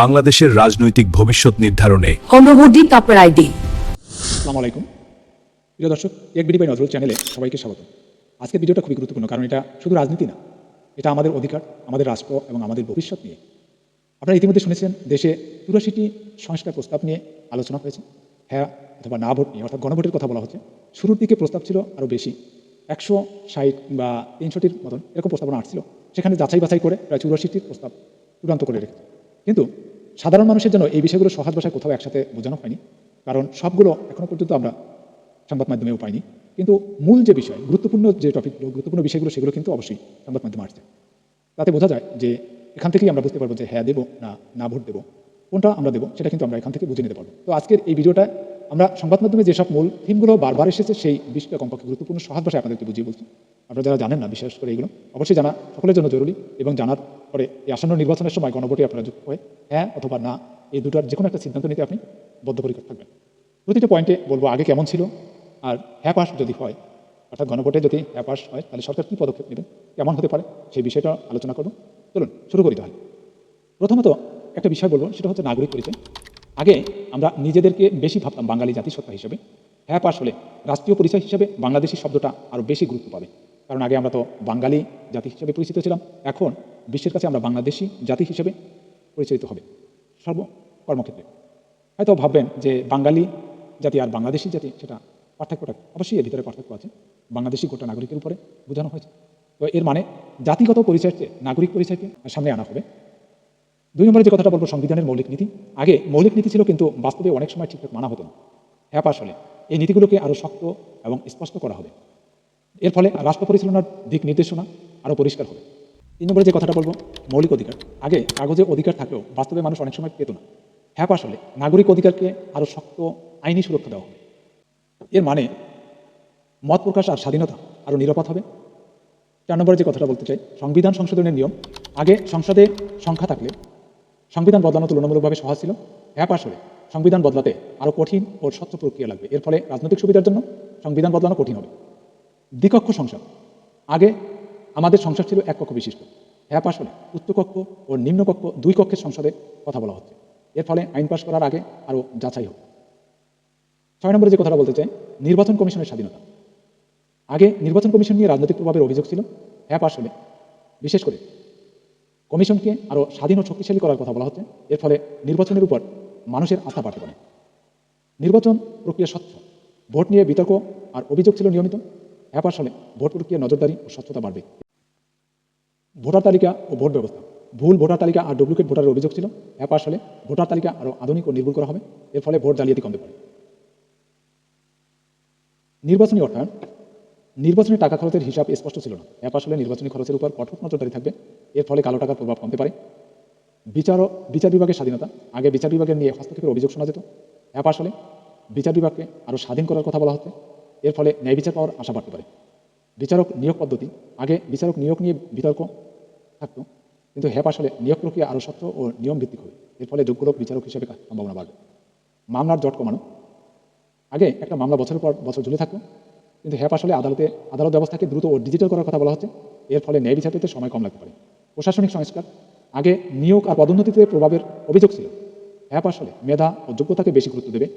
বাংলাদেশের রাজনৈতিক ভবিষ্যৎ নির্ধারণে অগ্রবর্তী কাপড় আইডি। আসসালামু আলাইকুম প্রিয় দর্শক, এক বিডি বাই নজরুল চ্যানেলে সবাইকে স্বাগত। আজকের ভিডিওটা খুবই গুরুত্বপূর্ণ, কারণ এটা শুধু রাজনীতি না, এটা আমাদের অধিকার, আমাদের রাষ্ট্র এবং আমাদের ভবিষ্যৎ নিয়ে। আপনারা ইতিমধ্যে শুনেছেন দেশে ৮৪টি সংস্কার প্রস্তাব নিয়ে আলোচনা হয়েছে, হ্যাঁ অথবা না ভোট নিয়ে, অর্থাৎ গণভোটের কথা বলা হচ্ছে। শুরুর দিকে প্রস্তাব ছিল আরও বেশি, ১৬০ বা ৩০০টির মতন এরকম প্রস্তাবনা আসছিল। সেখানে যাচাই বাছাই করে প্রায় ৮৪টির প্রস্তাব চূড়ান্ত করে রেখেছে। কিন্তু সাধারণ মানুষের জন্য এই বিষয়গুলো সহজ ভাষায় কোথাও একসাথে বোঝানো হয়নি, কারণ সবগুলো এখনও পর্যন্ত আমরা সংবাদ মাধ্যমেও পাইনি। কিন্তু মূল যে বিষয়, গুরুত্বপূর্ণ যে টপিকগুলো, গুরুত্বপূর্ণ বিষয়গুলো, সেগুলো কিন্তু অবশ্যই সংবাদ মাধ্যমে আসছে। তাতে বোঝা যায় যে এখান থেকেই আমরা বুঝতে পারবো যে হ্যাঁ দেবো না ভোট দেবো, কোনটা আমরা দেবো সেটা কিন্তু আমরা এখান থেকে বুঝে নিতে পারবো। তো আজকের এই ভিডিওটা আমরা সংবাদ মাধ্যমে যেসব মূল থিমগুলো বারবার এসেছে সেই বিষয়টা কমপক্ষে গুরুত্বপূর্ণ সহজ ভাষায় আপনাদেরকে বুঝিয়ে বলছি। আপনারা যারা জানেন না, বিশেষ করে এগুলো অবশ্যই জানা সকলের জন্য জরুরি, এবং জানার পরে এই আসন্ন নির্বাচনের সময় গণভোটে আপনারা যুক্ত হয়ে হ্যাঁ অথবা না এই দুটার যে কোনো একটা সিদ্ধান্ত নিতে আপনি বদ্ধপরিকর থাকবেন। প্রতিটা পয়েন্টে বলবো আগে কেমন ছিল, আর হ্যাঁ পাস যদি হয়, অর্থাৎ গণভোটে যদি হ্যাঁ পাস হয়, তাহলে সরকার কী পদক্ষেপ নেবেন, কেমন হতে পারে, সেই বিষয়টা আলোচনা করব। চলুন শুরু করি তাহলে। প্রথমত একটা বিষয় বলবো, সেটা হচ্ছে নাগরিক পরিচয়। আগে আমরা নিজেদেরকে বেশি ভাবতাম বাঙালি জাতিসত্তা হিসেবে, হ্যাঁ পাস হলে রাষ্ট্রীয় পরিচয় হিসেবে বাংলাদেশি শব্দটা আরও বেশি গুরুত্ব পাবে, কারণ আগে আমরা তো বাঙালি জাতি হিসেবে পরিচিত ছিলাম, এখন বিশ্বের কাছে আমরা বাংলাদেশি জাতি হিসেবে পরিচালিত হবে সর্বকর্মক্ষেত্রে। হয়তো ভাববেন যে বাঙালি জাতি আর বাংলাদেশি জাতি, সেটা পার্থক্যটা অবশ্যই এর ভিতরে পার্থক্য আছে, বাংলাদেশি গোটা নাগরিকের উপরে বোঝানো হয়েছে। তো এর মানে জাতিগত পরিচয়ের চেয়ে নাগরিক পরিচয়কে সামনে আনা হবে। ২ নম্বরে যে কথাটা বলবো, সংবিধানের মৌলিক নীতি। আগে মৌলিক নীতি ছিল, কিন্তু বাস্তবে অনেক সময় ঠিকঠাক মানা হতো না। হ্যাঁ পাস হলে এই নীতিগুলোকে আরও শক্ত এবং স্পষ্ট করা হবে। এর ফলে রাষ্ট্র পরিচালনার দিক নির্দেশনা আরও পরিষ্কার হবে। ৩ নম্বরে যে কথাটা বলবো, মৌলিক অধিকার। আগে কাগজে অধিকার থাকলেও বাস্তবে মানুষ অনেক সময় পেত না। হ্যাঁ পাস হলে নাগরিক অধিকারকে আরও শক্ত আইনি সুরক্ষা দেওয়া হবে। এর মানে মত প্রকাশ আর স্বাধীনতা আরও নিরাপদ হবে। ৪ নম্বরে যে কথাটা বলতে চাই, সংবিধান সংশোধনের নিয়ম। আগে সংসদে সংখ্যা থাকলে সংবিধান বদলানো তুলনামূলকভাবে সহজ ছিল, হ্যাঁ পাস হলে সংবিধান বদলাতে আরও কঠিন ও স্বচ্ছ প্রক্রিয়া লাগবে। এর ফলে রাজনৈতিক সুবিধার জন্য সংবিধান বদলানো কঠিন হবে। দ্বিকক্ষ সংসদ। আগে আমাদের সংসদ ছিল এক কক্ষ বিশিষ্ট, হ্যাঁ পাস হলে উচ্চকক্ষ ও নিম্নকক্ষ ২ কক্ষের সংসদে কথা বলা হচ্ছে। এর ফলে আইন পাস করার আগে আরও যাচাই হবে। ৬ নম্বরে যে কথাটা বলতে চাই, নির্বাচন কমিশনের স্বাধীনতা। আগে নির্বাচন কমিশন নিয়ে রাজনৈতিক প্রভাবের অভিযোগ ছিল, হ্যাঁ পাস হলে বিশেষ করে কমিশনকে আরও স্বাধীন ও শক্তিশালী করার কথা বলা হচ্ছে। এর ফলে নির্বাচনের উপর মানুষের আস্থা বাড়তে পারে। নির্বাচন প্রক্রিয়া স্বচ্ছ, ভোট নিয়ে বিতর্ক আর অভিযোগ ছিল নিয়মিত, হ্যাঁ পাস হলে ভোট প্রক্রিয়া নজরদারি ও স্বচ্ছতা বাড়বে। ভোটার তালিকা ও ভোট ব্যবস্থা। ভুল ভোটার তালিকা আর ডুপ্লিকেট ভোটারের অভিযোগ ছিল, হ্যাঁ পাস হলে ভোটার তালিকা আরও আধুনিক ও নির্ভুল করা হবে। এর ফলে ভোট জালিয়াতি কমতে পারে। নির্বাচনী অর্থায়ন। নির্বাচনী টাকা খরচের হিসাব স্পষ্ট ছিল না, হ্যাঁ পাস হলে নির্বাচনী খরচের উপর কঠোর নজরদারি থাকবে। এর ফলে কালো টাকার প্রভাব কমতে পারে। বিচার বিভাগের স্বাধীনতা। আগে বিচার বিভাগের নিয়ে হস্তক্ষেপের অভিযোগ শোনা যেত, হ্যাঁ পাস হলে বিচার বিভাগকে আরও স্বাধীন করার কথা বলা হচ্ছে। এর ফলে ন্যায় বিচার পাওয়ার আশা বাড়তে পারে। বিচারক নিয়োগ পদ্ধতি। আগে বিচারক নিয়োগ নিয়ে বিতর্ক থাকতো, কিন্তু হ্যাঁ পাস হলে নিয়োগ প্রক্রিয়া আরও স্বচ্ছ ও নিয়ম ভিত্তিক হবে। এর ফলে যোগ্য লোক বিচারক হিসেবে সম্ভাবনা বাড়বে। মামলার জট কমানো। আগে একটা মামলা বছরের পর বছর ঝুলে থাকতো, কিন্তু হ্যাঁ পাস হলে আদালত ব্যবস্থাকে দ্রুত ও ডিজিটাল করার কথা বলা হচ্ছে। এর ফলে ন্যায় বিচার পেতে সময় কম লাগতে পারে। প্রশাসনিক সংস্কার। আগে নিয়োগ আর পদোন্নতিতে প্রভাবের অভিযোগ ছিল, হ্যাঁ পাস হলে মেধা ও যোগ্যতাকে বেশি গুরুত্ব দেবে।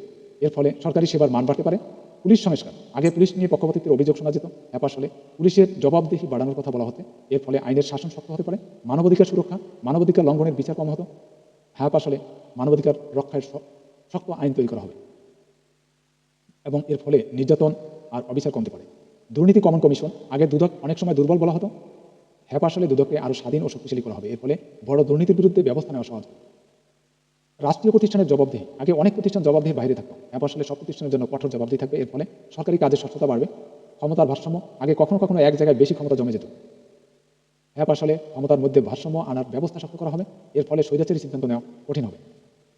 এর ফলে সরকারি সেবার মান বাড়তে পারে। পুলিশ সংস্কার। আগে পুলিশ নিয়ে পক্ষপাতিত্বের অভিযোগ শোনা যেত, হ্যাঁ পাস হলে পুলিশের জবাবদিহি বাড়ানোর কথা বলা হচ্ছে। এর ফলে আইনের শাসন শক্ত হতে পারে। মানবাধিকার সুরক্ষা। মানবাধিকার লঙ্ঘনের বিচার কম হতো, হ্যাঁ পাস হলে মানবাধিকার রক্ষায় শক্ত আইন তৈরি করা হবে এবং এর ফলে নির্যাতন আর অবিচার কমতে পারে। দুর্নীতি কমন কমিশন। আগে দুদক অনেক সময় দুর্বল বলা হতো, হ্যাঁ পাস হলে দুদককে আরও স্বাধীন ও শক্তিশালী করা হবে। এর ফলে বড় দুর্নীতির বিরুদ্ধে ব্যবস্থা নেওয়া সহজ হবে। রাষ্ট্রীয় প্রতিষ্ঠানের জবাবদিহি। আগে অনেক প্রতিষ্ঠান জবাবদিহির বাইরে থাকতো, হ্যাঁ পাস হলে সব প্রতিষ্ঠানের জন্য কঠোর জবাবদিহি থাকবে। এর ফলে সরকারি কাজের স্বচ্ছতা বাড়বে। ক্ষমতার ভারসাম্য। আগে কখনো কখনো এক জায়গায় বেশি ক্ষমতা জমে যেত, হ্যাঁ পাস হলে ক্ষমতার মধ্যে ভারসাম্য আনার ব্যবস্থা শক্ত করা হবে। এর ফলে স্বৈরাচারী সিদ্ধান্ত নেওয়া কঠিন হবে।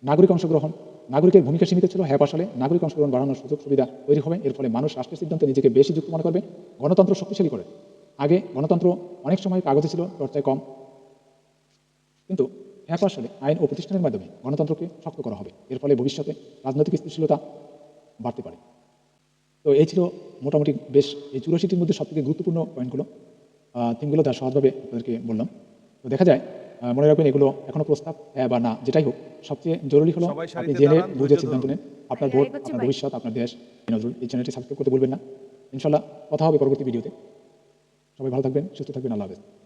নাগরিক অংশগ্রহণ। নাগরিকের ভূমিকা সীমিত ছিল, হ্যাঁ পাস হলে নাগরিক অংশগ্রহণ বাড়ানোর সুযোগ সুবিধা তৈরি হবে। এর ফলে মানুষ রাষ্ট্রের সিদ্ধান্তে নিজেকে বেশি যুক্ত মনে করবে। গণতন্ত্র শক্তিশালী করে। আগে গণতন্ত্র অনেক সময় কাগজে ছিল, চর্চায় কম, কিন্তু হ্যাঁ পাস হলে আইন ও প্রতিষ্ঠানের মাধ্যমে গণতন্ত্রকে শক্ত করা হবে। এর ফলে ভবিষ্যতে রাজনৈতিক স্থিতিশীলতা বাড়তে পারে। তো এই ছিল মোটামুটি বেশ এই ৮৪টির মধ্যে সবথেকে গুরুত্বপূর্ণ পয়েন্টগুলো, থিমগুলো যা সহজভাবে আপনাদেরকে বললাম। তো দেখা যায় মনে রাখবেন এগুলো এখনো প্রস্তাব, হ্যাঁ বা না, যেটাই হোক সবচেয়ে জরুরি হলো আপনি জেনে বুঝে সিদ্ধান্ত নেন। আপনার ভোট, আপনার ভবিষ্যৎ, আপনার দেশ। নজরুল এই চ্যানেলটি সাবস্ক্রাইব করতে ভুলবেন না। ইনশাল্লাহ কথা হবে পরবর্তী ভিডিওতে। সবাই ভালো থাকবেন, সুস্থ থাকবেন, আল্লাহ হাফেজ।